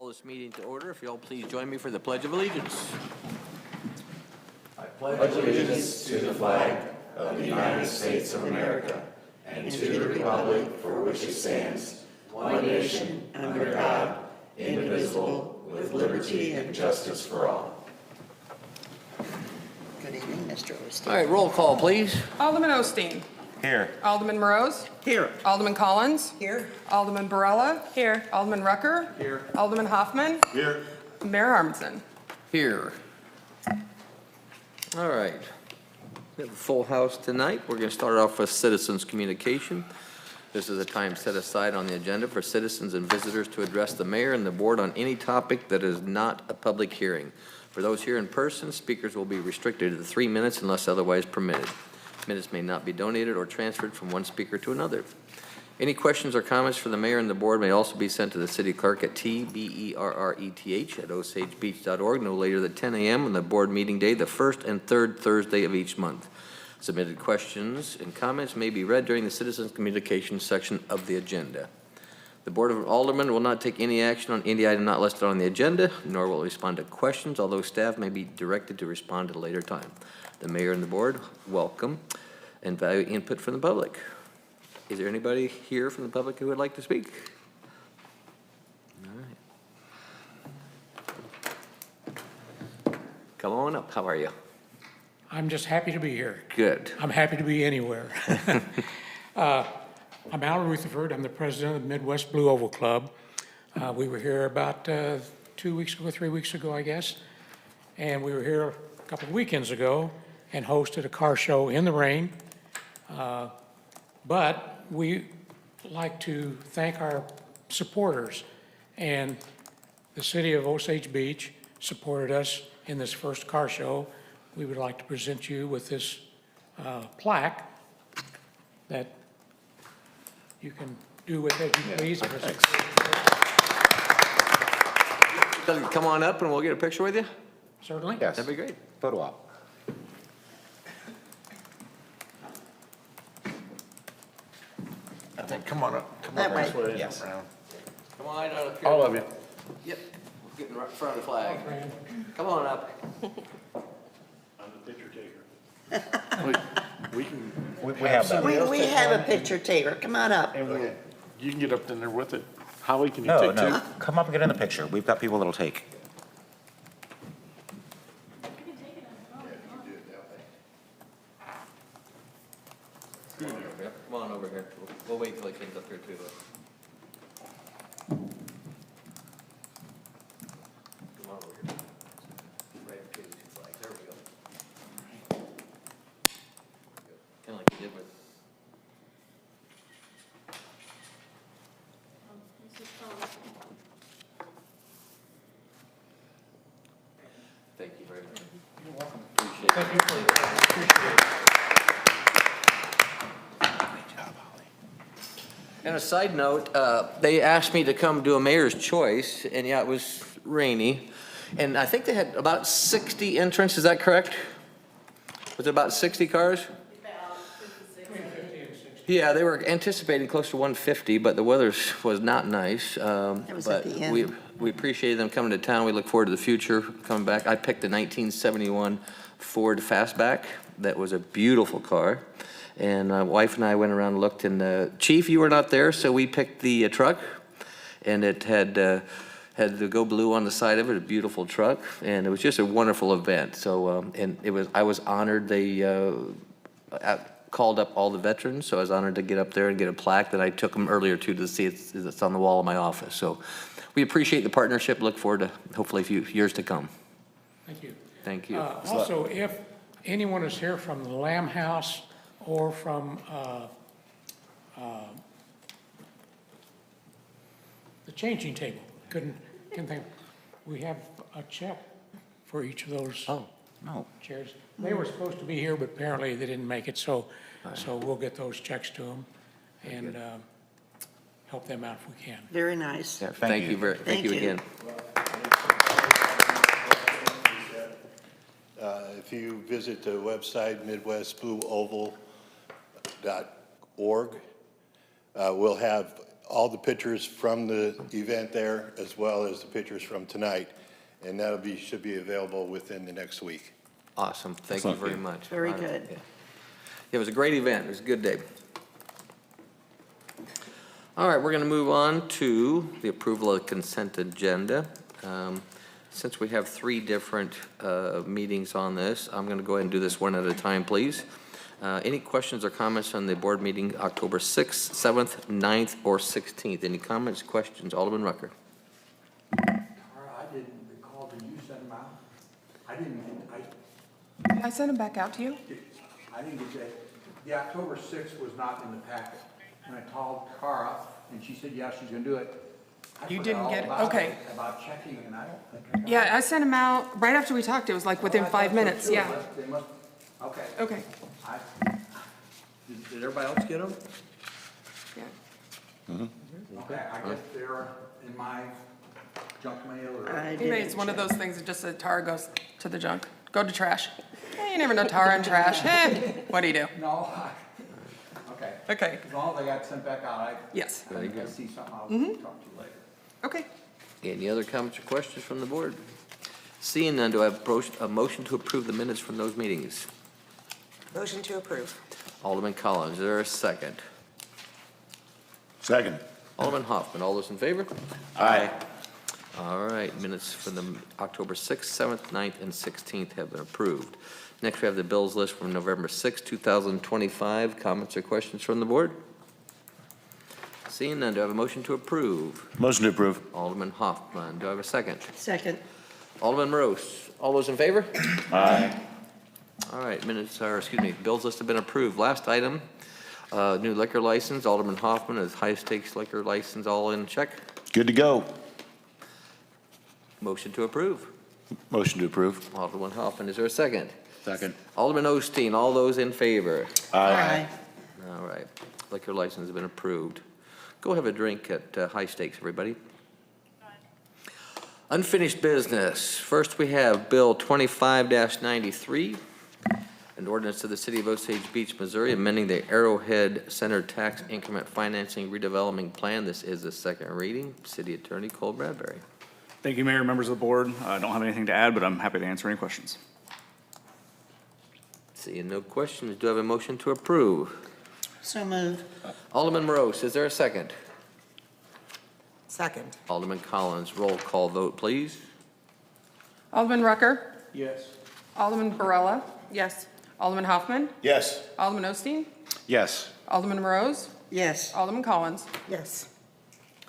this meeting to order. If you all please join me for the Pledge of Allegiance. I pledge allegiance to the flag of the United States of America and to the republic for which it stands, one nation, under God, indivisible, with liberty and justice for all. Good evening, Mr. Osteen. All right, roll call, please. Alderman Osteen. Here. Alderman Morose. Here. Alderman Collins. Here. Alderman Barella. Here. Alderman Rucker. Here. Alderman Hoffman. Here. Mayor Armisen. Here. All right. We have a full house tonight. We're going to start off with citizens' communication. This is a time set aside on the agenda for citizens and visitors to address the mayor and the board on any topic that is not a public hearing. For those here in person, speakers will be restricted to 3 minutes unless otherwise permitted. Minutes may not be donated or transferred from one speaker to another. Any questions or comments for the mayor and the board may also be sent to the city clerk at tberreth@osagebeach.org no later than 10 a.m. on the board meeting day, the first and third Thursday of each month. Submitted questions and comments may be read during the citizens' communications section of the agenda. The Board of Aldermen will not take any action on any item not listed on the agenda, nor will it respond to questions, although staff may be directed to respond at a later time. The mayor and the board welcome and value input from the public. Is there anybody here from the public who would like to speak? All right. Come on up. How are you? I'm just happy to be here. Good. I'm happy to be anywhere. I'm Al Rutherford. I'm the president of the Midwest Blue Oval Club. We were here about 2 weeks ago, 3 weeks ago, I guess. And we were here a couple of weekends ago and hosted a car show in the rain. But we like to thank our supporters. And the city of Osage Beach supported us in this first car show. We would like to present you with this plaque that you can do with it as you please. Come on up and we'll get a picture with you. Certainly. Yes. That'd be great. Photo op. Come on up. Come That on way. this way. Yes. Around. Come on up here. All of you. Yep. Get in front of the flag. Come on up. I'm the picture taker. We can, We have that. We have a picture taker. Come on up. and we'll, you can get up in there with it. Howie, can you No, take two? no, come up and get in the picture. We've got people that'll take. Yep, come on over here. We'll wait till he comes up here too. Come on over here. Right between the two flags. There we go. Kind of like you did with. Thank you very much. You're welcome. Appreciate it. Thank you. Great job, Holly. And a side note, they asked me to come do a mayor's choice, and yeah, it was rainy. And I think they had about 60 entrants, is that correct? Was it about 60 cars? Yeah, they were anticipating close to 150, but the weather was not nice. That was at the end. We appreciate them coming to town. We look forward to the future coming back. I picked the 1971 Ford Fastback. That was a beautiful car. And my wife and I went around and looked, and Chief, you were not there, so we picked the truck. And it had the Go Blue on the side of it, a beautiful truck. And it was just a wonderful event. So, and I was honored. They called up all the veterans, so I was honored to get up there and get a plaque that I took them earlier to see it's on the wall of my office. So we appreciate the partnership, look forward to hopefully a few years to come. Thank you. Thank you. Also, if anyone is here from the Lamb House or from the changing table, couldn't think, we have a check for each of those No. chairs. They were supposed to be here, but apparently they didn't make it, so we'll get those checks to them and help them out if we can. Very nice. Yeah, Thank you Thank you. again. If you visit the website midwestblueoval.org, we'll have all the pictures from the event there, as well as the pictures from tonight. And should be available within the next week. Awesome, thank you very much. Very All right, good. yeah. It was a great event, it was a good day. All right, we're going to move on to the approval of the consent agenda. Since we have 3 different meetings on this, I'm going to go ahead and do this one at a time, please. Any questions or comments on the board meeting October 6th, 7th, 9th, or 16th? Any comments, questions? Alderman Rucker. I didn't recall, did you send them out? I didn't I sent them back out to you. get that. The October 6th was not in the packet. And I called Cara, and she said, yeah, she's gonna do it. I You forgot didn't all get it? about Okay. About checking, and I don't think I got it. Yeah, I sent them out right after we talked. It was like within I thought 5 so, minutes, too. yeah. They must, okay. Okay, Did everybody else get them? yeah. Okay, I guess they're in my junk mail or. I Maybe didn't it's one of check. those things that just said tar goes to the junk. Go to trash. You never know tar and trash. What do you do? No, okay. Okay, As long as I got sent back out, yes, I think I see something, I'll talk to you later. okay. Any other comments or questions from the board? Seeing none, do I have a motion to approve the minutes from those meetings? Motion to approve. Alderman Collins, is there a second? Second. Alderman Hoffman, all those in favor? Aye. All right, minutes for the October 6th, 7th, 9th, and 16th have been approved. Next, we have the bills list from November 6th, 2025. Comments or questions from the board? Seeing none, do I have a motion to approve? Motion to approve. Alderman Hoffman, do I have a second? Second. Alderman Morose, all those in favor? Aye. All right, bills list have been approved. Last item, new liquor license. Alderman Hoffman, is high-stakes liquor license all in check? Good to go. Motion to approve. Motion to approve. Alderman Hoffman, is there a second? Second. Alderman Osteen, all those in favor? Aye. All right, liquor license has been approved. Go have a drink at High Stakes, everybody. Unfinished business. First, we have Bill 25-93, an ordinance of the City of Osage Beach, Missouri, amending the Arrowhead Center Tax Increment Financing Redevelopment Plan. This is the second reading. City Attorney Cole Bradbury. Thank you, Mayor, members of the board. I don't have anything to add, but I'm happy to answer any questions. Seeing no questions, do I have a motion to approve? So moved. Alderman Morose, is there a second? Second. Alderman Collins, roll call vote, please. Alderman Rucker, Yes. Alderman Barella, Yes. Alderman Hoffman, Yes. Alderman Osteen, Yes. Alderman Morose, Yes. Alderman Collins. Yes.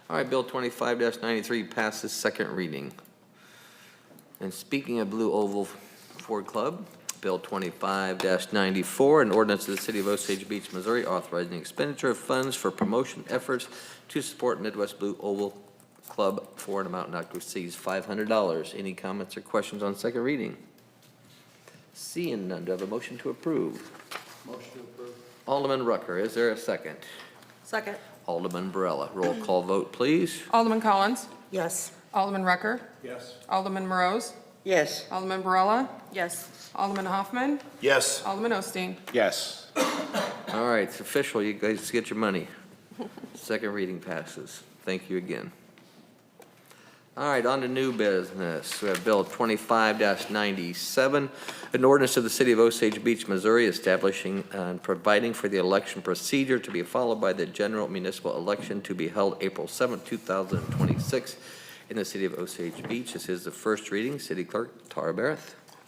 All right, Bill 25-93 passes second reading. And speaking of Blue Oval Ford Club, Bill 25-94, an ordinance of the City of Osage Beach, Missouri, authorizing expenditure of funds for promotion efforts to support Midwest Blue Oval Club for an amount not to exceed $500. Any comments or questions on second reading? Seeing none, do I have a motion to approve? Motion to approve. Alderman Rucker, is there a second? Second. Alderman Barella, roll call vote, please. Alderman Collins, Yes. Alderman Rucker, Yes. Alderman Morose, Yes. Alderman Barella, Yes. Alderman Hoffman, Yes. Alderman Osteen. Yes. All right, it's official, you guys get your money. Second reading passes. Thank you again. All right, on to new business. We have Bill 25-97, an ordinance of the City of Osage Beach, Missouri, establishing and providing for the election procedure to be followed by the general municipal election to be held April 7, 2026 in the City of Osage Beach. This is the first reading. City Clerk Tara Barrett.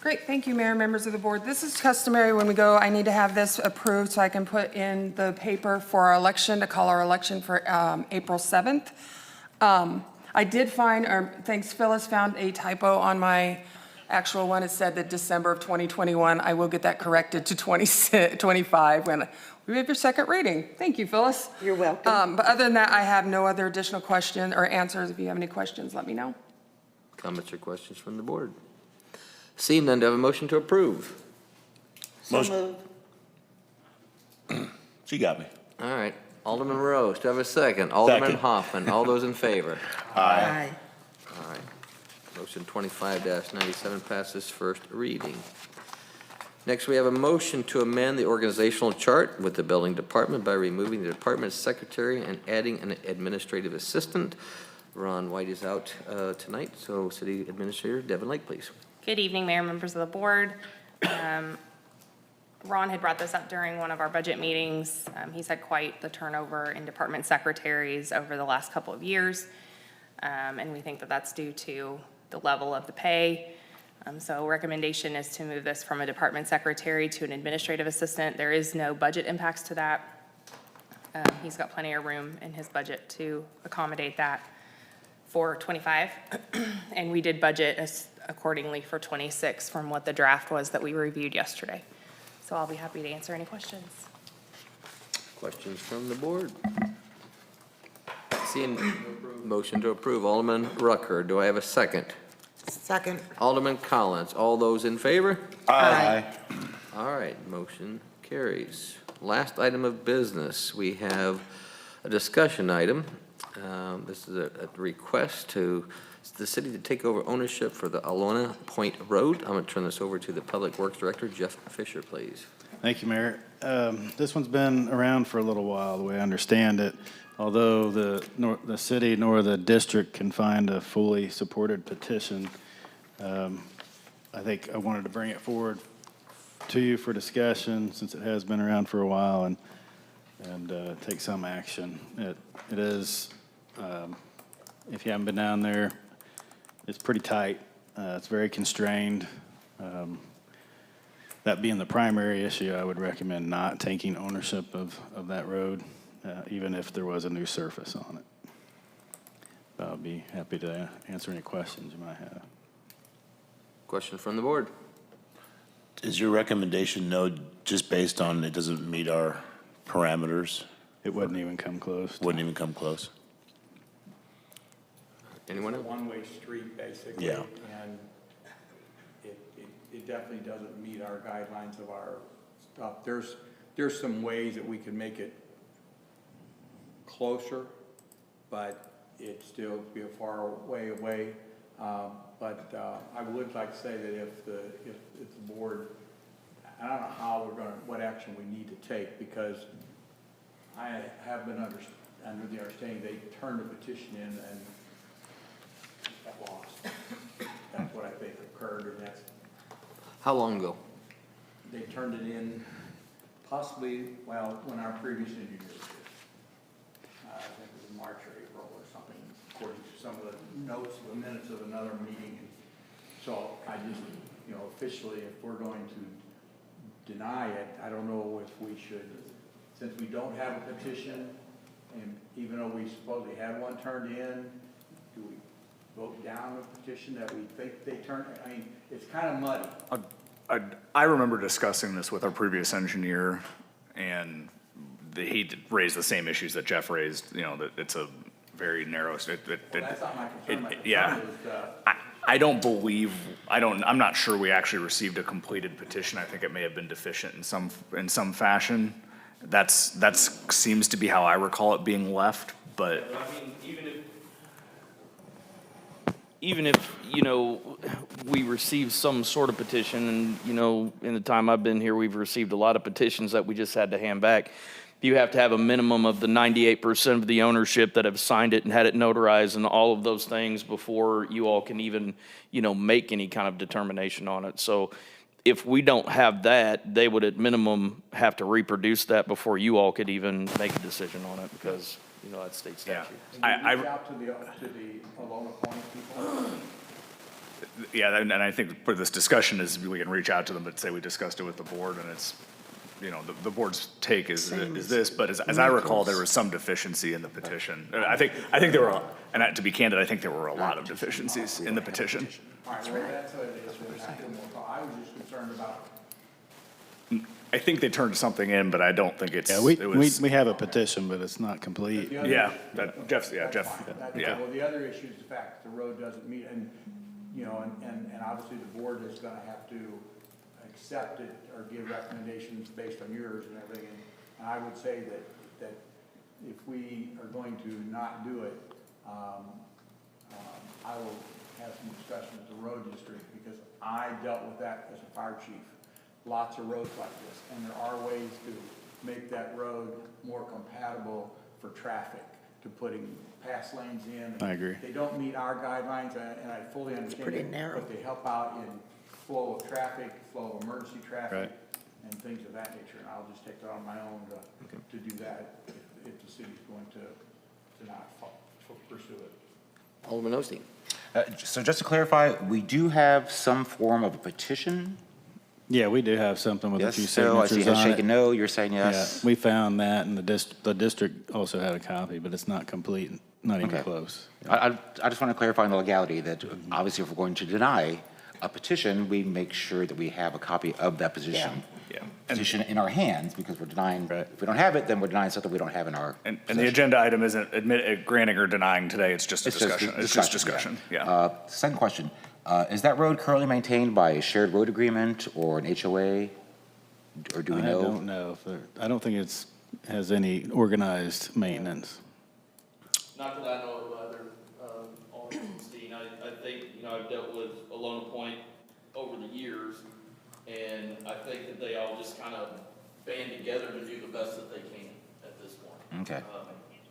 Great, thank you, Mayor, members of the board. This is customary when we go, I need to have this approved so I can put in the paper for our election, to call our election for April 7th. I did find, or thanks Phyllis, found a typo on my actual one. It said that December of 2021. I will get that corrected to 2025 when we have your second reading. Thank you, Phyllis. You're welcome. But other than that, I have no other additional questions or answers. If you have any questions, let me know. Comments or questions from the board? Seeing none, do I have a motion to approve? So Motion. moved. She got me. All right, Alderman Rose, do I have a second? Alderman Second. Hoffman, all those in favor? Aye. All right. Motion 25-97 passes first reading. Next, we have a motion to amend the organizational chart with the building department by removing the department secretary and adding an administrative assistant. Ron White is out tonight, so City Administrator Devin Lake, please. Good evening, Mayor, members of the board. Ron had brought this up during one of our budget meetings. He's had quite the turnover in department secretaries over the last couple of years. And we think that that's due to the level of the pay. So recommendation is to move this from a department secretary to an administrative assistant. There is no budget impacts to that. He's got plenty of room in his budget to accommodate that for 25. And we did budget accordingly for 26 from what the draft was that we reviewed yesterday. So I'll be happy to answer any questions. Questions from the board? Seeing motion to approve. Alderman Rucker, do I have a second? Second. Alderman Collins, all those in favor? Aye. All right, motion carries. Last item of business, we have a discussion item. This is a request to the city to take over ownership for the Alona Point Road. I'm going to turn this over to the Public Works Director, Jeff Fisher, please. Thank you, Mayor. This one's been around for a little while, the way I understand it. Although the city nor the district can find a fully supported petition, I think I wanted to bring it forward to you for discussion since it has been around for a while and take some action. It is, if you haven't been down there, it's pretty tight. It's very constrained. That being the primary issue, I would recommend not taking ownership of that road, even if there was a new surface on it. But I'll be happy to answer any questions you might have. Question from the board. Is your recommendation no, just based on it doesn't meet our parameters? It wouldn't even come close. Wouldn't even come close? Anyone else? One-way street, basically. Yeah. And it definitely doesn't meet our guidelines of our stuff. There's some ways that we can make it closer, but it'd still be a far way away. But I would like to say that if the board, I don't know how what action we need to take, because I have been under the understanding they turned the petition in and got lost. That's what I think occurred, and that's, How long ago? they turned it in possibly, well, when our previous engineer did. I think it was March or April or something, according to some of the notes, the minutes of another meeting. So I just, officially, if we're going to deny it, I don't know if we should, since we don't have a petition, and even though we supposedly had one turned in, do we vote down a petition that we think they turned? I mean, it's kind of muddy. I remember discussing this with our previous engineer, and he raised the same issues that Jeff raised, that it's a very narrow. Well, that's not my concern. My concern Yeah. is, I'm not sure we actually received a completed petition. I think it may have been deficient in some fashion. That seems to be how I recall it being left, but. I mean, even if, we received some sort of petition, and, in the time I've been here, we've received a lot of petitions that we just had to hand back. You have to have a minimum of the 98% of the ownership that have signed it and had it notarized and all of those things before you all can even, make any kind of determination on it. So if we don't have that, they would at minimum have to reproduce that before you all could even make a decision on it, because, that's state statute. can you reach out to the Alona Point people? Yeah, and I think for this discussion is we can reach out to them, but say we discussed it with the board, and it's, the board's take is this, but as I recall, there was some deficiency in the petition. I think there were, and to be candid, I think there were a lot of deficiencies in the petition. All right, well, that's what it is. I was just concerned about. I think they turned something in, but I don't think Yeah, we have a petition, but it's not complete. Yeah, Jeff. Well, the other issue is the fact that the road doesn't meet, and, and obviously the board is gonna have to accept it or give recommendations based on yours and everything. And I would say that if we are going to not do it, I will have some discussion with the road district, because I dealt with that as a fire chief. lots of roads like this, and there are ways to make that road more compatible for traffic, to putting pass lanes in. I agree. They don't meet our guidelines, and I fully understand pretty it, narrow. but they help out in flow of traffic, flow of emergency traffic, Right. and things of that nature, and I'll just take that on my own to do that if the city's going to not pursue it. Alderman Osteen. So just to clarify, we do have some form of a petition? Yeah, we do have something with a Yes, few so I see signatures head on shaking it. no, you're saying Yeah, yes? we found that, and the district also had a copy, but it's not complete, not even Okay. close. I just want to clarify on the legality that obviously if we're going to deny a petition, we make sure that we have a copy of that petition. Yeah. Petition in our hands, because we're denying, Right. if we don't have it, then we're denying something we don't have in our. And the agenda item isn't granting or denying today, it's just a It's just discussion. It's just discussion, yeah. Second question, is that road currently maintained by a shared road agreement or an HOA? Or do we I know? don't know I don't think has any organized maintenance. Not that I know of either, Alderman Steen. I think, I've dealt with Alona Point over the years, and I think that they all just kind of band together to do the best that they can at this point. Okay.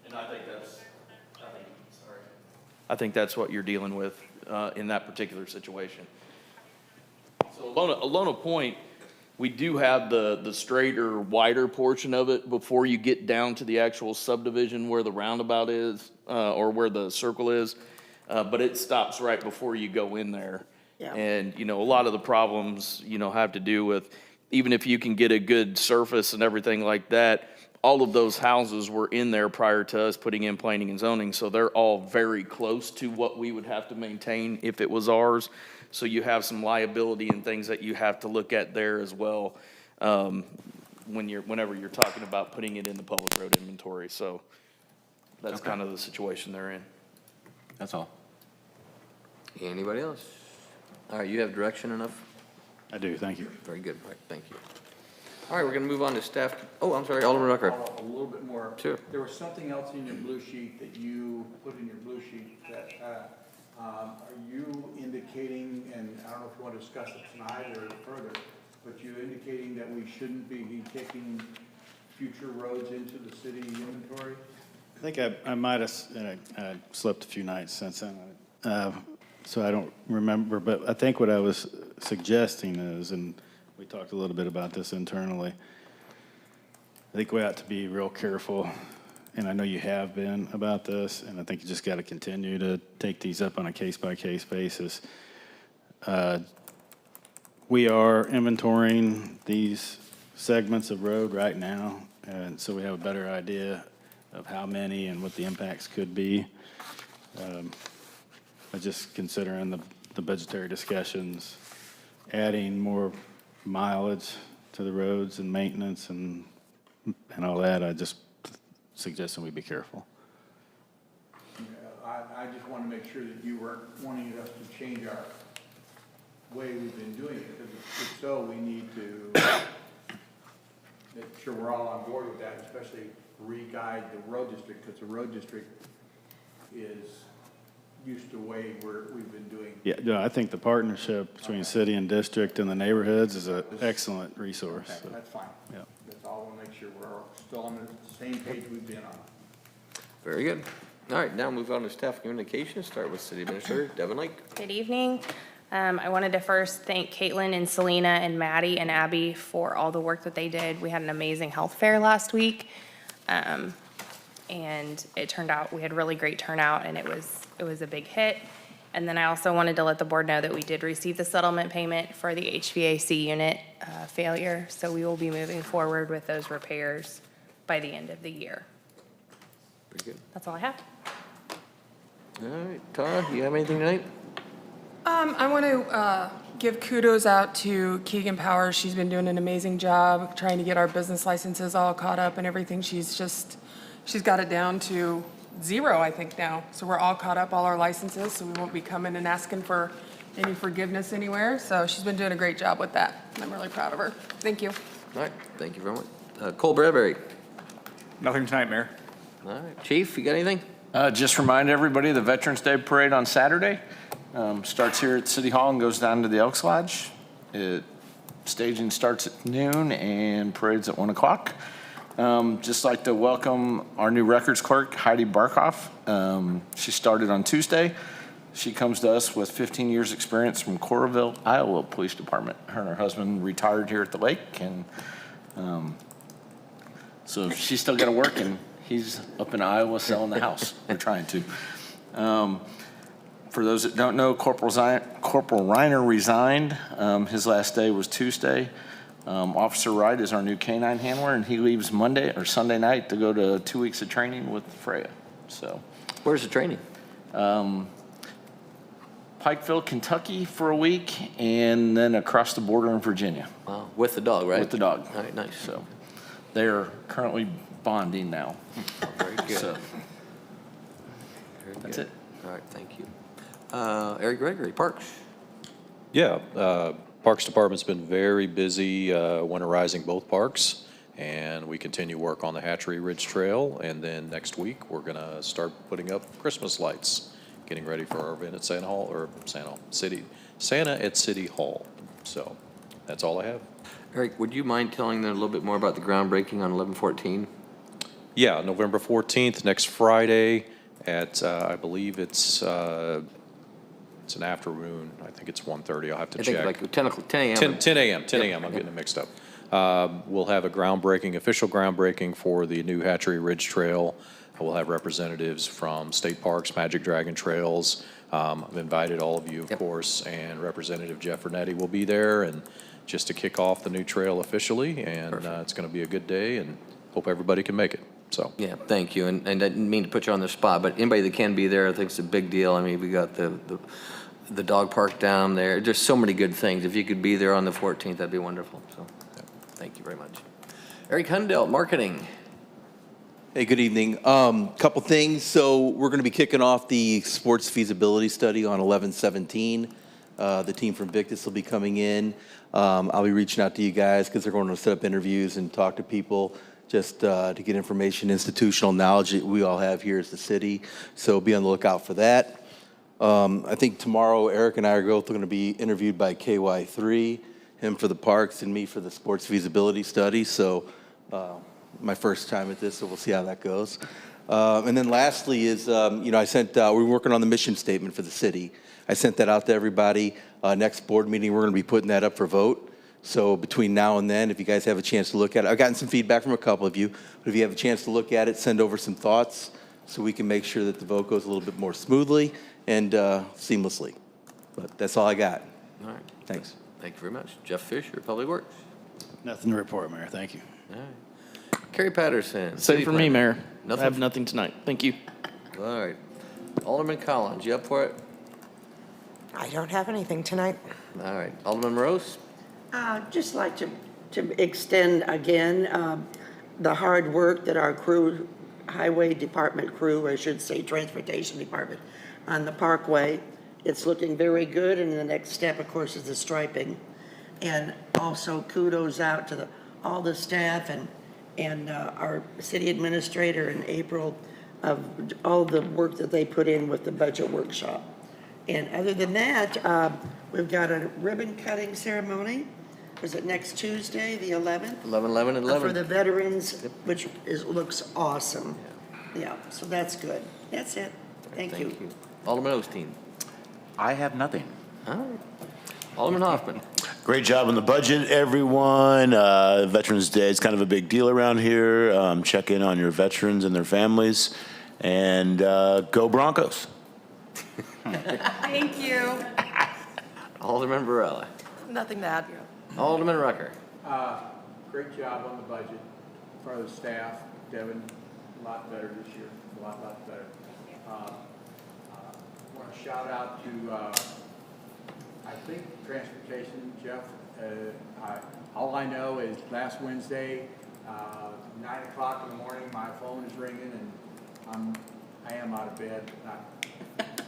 And I think that's what you're dealing with in that particular situation. So Alona Point, we do have the straighter, wider portion of it before you get down to the actual subdivision where the roundabout is, or where the circle is. But it stops right before you go in there. Yeah. And, a lot of the problems, have to do with, even if you can get a good surface and everything like that, all of those houses were in there prior to us putting in planning and zoning, so they're all very close to what we would have to maintain if it was ours. So you have some liability and things that you have to look at there as well, whenever you're talking about putting it in the public road inventory. So that's kind of the situation they're in. That's all. Anybody else? All right, you have direction enough? I do, thank you. Very good, Mike, thank you. All right, we're going to move on to staff. Oh, I'm sorry, Alderman Rucker. A little bit more. Sure. There was something else in your blue sheet that you put in your blue sheet that, are you indicating, and I don't know if you want to discuss it tonight or further, but you indicating that we shouldn't be taking future roads into the city inventory? I think I might have, I slept a few nights since then, so I don't remember, but I think what I was suggesting is, and we talked a little bit about this internally, I think we ought to be real careful, and I know you have been about this, and I think you just got to continue to take these up on a case-by-case basis. We are inventorying these segments of road right now, and so we have a better idea of how many and what the impacts could be. Just considering the budgetary discussions, adding more mileage to the roads and maintenance and all that, I just suggesting we be careful. I just want to make sure that you weren't wanting us to change our way we've been doing it, because if so, we need to make sure we're all on board with that, especially re-guide the road district, because the road district is used to the way we've been doing. Yeah, no, I think the partnership between city and district and the neighborhoods is an excellent resource. Okay, So, that's fine. yeah. That's all, I want to make sure we're still on the same page we've been on. Very good. All right, now move on to staff communications. Start with City Administrator Devin Lake. Good evening. I wanted to first thank Caitlin and Selena and Maddie and Abby for all the work that they did. We had an amazing health fair last week. And it turned out, we had really great turnout, and it was a big hit. And then I also wanted to let the board know that we did receive the settlement payment for the HVAC unit failure. So we will be moving forward with those repairs by the end of the year. Very good. That's all I have. All right, Tara, you have anything tonight? I want to give kudos out to Keegan Powers. She's been doing an amazing job trying to get our business licenses all caught up and everything. She's got it down to 0, I think, now. So we're all caught up, all our licenses, so we won't be coming and asking for any forgiveness anywhere. So she's been doing a great job with that. I'm really proud of her. Thank you. All right, thank you very much. Cole Bradbury. Nothing tonight, Mayor. All right, Chief, you got anything? Just remind everybody, the Veterans Day Parade on Saturday starts here at City Hall and goes down to the Elks Lodge. It Staging starts at noon and parade's at 1 o'clock. Just like to welcome our new records clerk, Heidi Barkoff. She started on Tuesday. She comes to us with 15 years' experience from Coralville, Iowa Police Department. Her and her husband retired here at the lake, and so she's still got to work, and he's up in Iowa selling the house. We're trying to. For those that don't know, Corporal Reiner resigned. His last day was Tuesday. Officer Wright is our new canine handler, and he leaves Monday or Sunday night to go to 2 weeks of training with Freya. So, Where's the training? Pikeville, Kentucky for a week, and then across the border in Virginia. Wow, with the dog, right? With the dog. All right, nice. So they are currently bonding now. Very good. So Very that's good. it. All right, thank you. Eric Gregory, Parks. Yeah, Parks Department's been very busy winterizing both parks, and we continue work on the Hatchery Ridge Trail, and then next week, we're gonna start putting up Christmas lights, getting ready for our event at Santa at City Hall. So, that's all I have. Eric, would you mind telling them a little bit more about the groundbreaking on 11/14? Yeah, November 14th, next Friday at, I believe it's an afternoon. I think it's 1:30. I'll have to I check. think like 10 a.m. 10 a.m. 10 Yep, a.m. I'm yep. getting it mixed up. We'll have a official groundbreaking for the new Hatchery Ridge Trail. We'll have representatives from State Parks, Magic Dragon Trails. I've invited all of you, of course, and Representative Jeff Vernetti will be there, and just to kick off the new trail officially, and it's going to be a good day, and hope everybody can make it. So. Yeah, thank you. And I didn't mean to put you on the spot, but anybody that can be there, I think it's a big deal. I mean, we got the dog park down there. There's so many good things. If you could be there on the 14th, that'd be wonderful. So, thank you very much. Eric Hundell, Marketing. Hey, good evening. Couple things. So we're going to be kicking off the sports feasibility study on 11/17. The team from Victus will be coming in. I'll be reaching out to you guys because they're going to set up interviews and talk to people just to get information, institutional knowledge that we all have here as the city. So be on the lookout for that. I think tomorrow Eric and I are both going to be interviewed by KY3, him for the parks and me for the sports feasibility study. So my first time at this, so we'll see how that goes. And then lastly is, I sent, we're working on the mission statement for the city. I sent that out to everybody. Next board meeting, we're going to be putting that up for vote. So between now and then, if you guys have a chance to look at it, I've gotten some feedback from a couple of you, but if you have a chance to look at it, send over some thoughts so we can make sure that the vote goes a little bit more smoothly and seamlessly. But that's all I got. All right. Thanks. Thank you very much. Jeff Fisher, Public Works. Nothing to report, Mayor. Thank you. All right. Kerry Patterson. Same City for me, Planner. Mayor. Nothing? I have nothing tonight. Thank you. All right. Alderman Collins, you up for it? I don't have anything tonight. All right. Alderman Morose? Just like to extend again the hard work that our crew, highway department crew, I should say transportation department, on the parkway. It's looking very good, and the next step, of course, is the striping. And also kudos out to all the staff and our city administrator in April of all the work that they put in with the budget workshop. And other than that, we've got a ribbon cutting ceremony. Is it next Tuesday, the 11th? 11, 11. For the veterans, which looks awesome. Yeah, so that's good. That's it. Thank you. Alderman Osteen? I have nothing. All right. Alderman Hoffman? Great job on the budget, everyone. Veterans Day is kind of a big deal around here. Check in on your veterans and their families, and go Broncos. Thank you. Alderman Varela? Nothing to add. Alderman Rucker? Great job on the budget for the staff. Devin, a lot better this year, a lot better. Want to shout out to, I think, transportation, Jeff. All I know is last Wednesday, 9 o'clock in the morning, my phone is ringing, and I am out of bed, not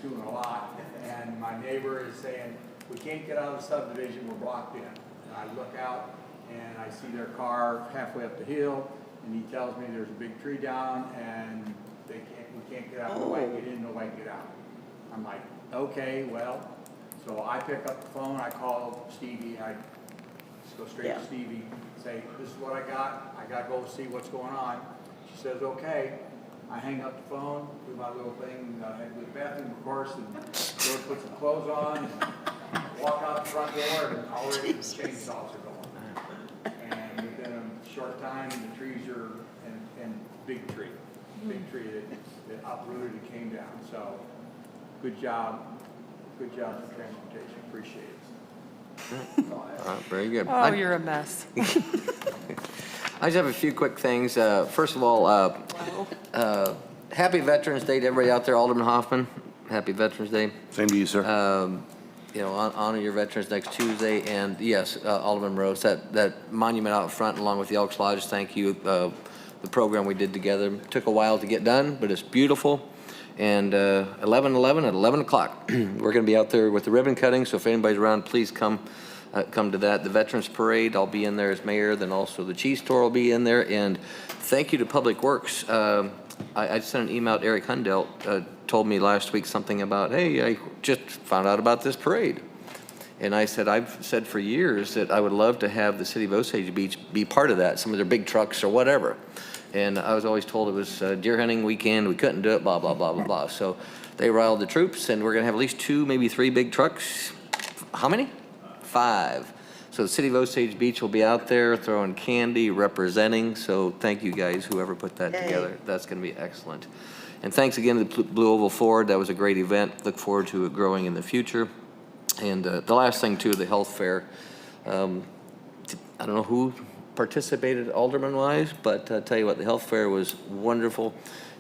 doing a lot, and my neighbor is saying, we can't get out of the subdivision, we're blocked in. And I look out, and I see their car halfway up the hill, and he tells me there's a big tree down, and we can't get out, nobody can get in, nobody can get out. I'm like, okay, well, so I pick up the phone, I call Stevie, I Just go straight Yeah. to Stevie, say, this is what I got to go see what's going on. She says, okay. I hang up the phone, do my little thing, head to the bathroom, of course, and go to put some clothes on, and walk out the front door, and already the chainsaws are going. And within a short time, the trees are, and big tree that uprooted and came down. So, good job for transportation, appreciate it. That's all I have. Very good. Oh, you're a mess. I just have a few quick things. First of all, happy Veterans Day to everybody out there. Alderman Hoffman, happy Veterans Day. Same to you, sir. Honor your veterans next Tuesday. And yes, Alderman Rose, that monument out front along with the Elks Lodge, thank you. The program we did together took a while to get done, but it's beautiful. And 11/11 at 11 o'clock, we're going to be out there with the ribbon cutting. So if anybody's around, please come to that. The Veterans Parade, I'll be in there as mayor. Then also the cheese store will be in there. And thank you to Public Works. I sent an email to Eric Hundelt, told me last week something about, hey, I just found out about this parade. And I said, I've said for years that I would love to have the city of Osage Beach be part of that, some of their big trucks or whatever. And I was always told it was deer hunting weekend, we couldn't do it, blah, blah, blah, blah, blah. So they riled the troops, and we're gonna have at least 2, maybe 3 big trucks. How many? 5. So the city of Osage Beach will be out there throwing candy, representing. So thank you guys, whoever put that together. That's gonna be excellent. And thanks again to the Blue Oval Ford. That was a great event. Look forward to it growing in the future. And the last thing too, the health fair. I don't know who participated alderman-wise, but I tell you what, the health fair was wonderful.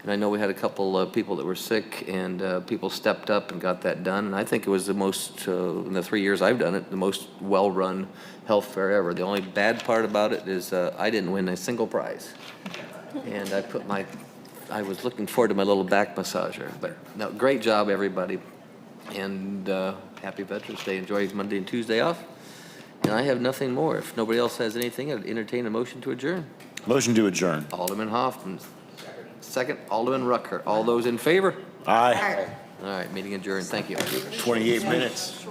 And I know we had a couple of people that were sick, and people stepped up and got that done. And I think it was the most, in the 3 years I've done it, the most well-run health fair ever. The only bad part about it is I didn't win a single prize. And I was looking forward to my little back massager. But no, great job, everybody. And happy Veterans Day. Enjoy Monday and Tuesday off. And I have nothing more. If nobody else has anything, I'd entertain a motion to adjourn. Motion to adjourn. Alderman Hoffman. Second, Alderman Rucker. All those in favor? Aye. All right, meeting adjourned. Thank you. 28 minutes.